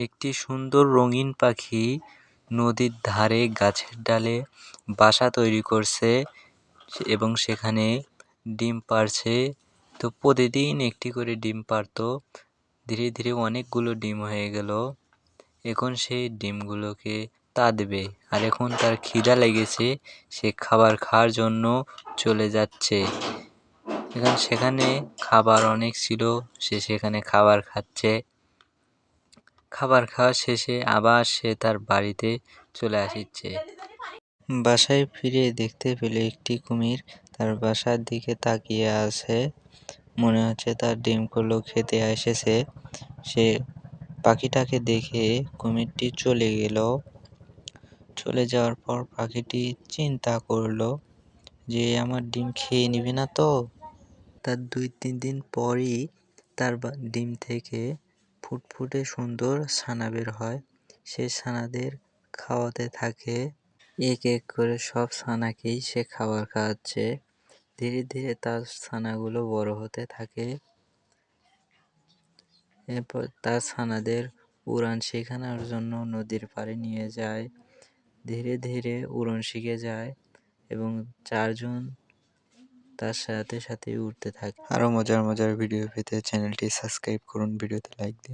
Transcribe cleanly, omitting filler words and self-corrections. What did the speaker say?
একটি সুন্দর রঙিন পাখি নদীর ধারে গাছের ডালে বাসা তৈরি করছে এবং সেখানে ডিম পাড়ছে। তো প্রতিদিন একটি করে ডিম পাড়তো, ধীরে ধীরে অনেকগুলো ডিম হয়ে গেল। এখন সেই ডিমগুলোকে তা দেবে, আর এখন তার খিদা লেগেছে, সে খাবার খাওয়ার জন্য চলে যাচ্ছে। সেখানে খাবার অনেক ছিল, সে সেখানে খাবার খাচ্ছে। খাবার খাওয়া শেষে আবার সে তার বাড়িতে চলে আসছে। বাসায় ফিরে দেখতে পেলে একটি কুমির তার বাসার দিকে তাকিয়ে আছে। মনে হচ্ছে তার ডিমগুলো খেতে এসেছে। সে পাখিটাকে দেখে কুমিরটি চলে গেল। চলে যাওয়ার পর পাখিটি চিন্তা করলো যে আমার ডিম খেয়ে নিবে না তো। তার 2-3 দিন পরই তার ডিম থেকে ফুটফুটে সুন্দর ছানা বের হয়। সে ছানাদের খাওয়াতে থাকে, এক এক করে সব ছানাকেই সে খাবার খাওয়াচ্ছে। ধীরে ধীরে তার ছানাগুলো বড় হতে থাকে। এরপর তার ছানাদের উড়ান শেখানোর জন্য নদীর পাড়ে নিয়ে যায়। ধীরে ধীরে উড়ন শিখে যায় এবং 4 জন তার সাথে সাথে উড়তে থাকে। আরো মজার মজার ভিডিও পেতে চ্যানেলটি সাবস্ক্রাইব করুন, ভিডিওতে লাইক দিন।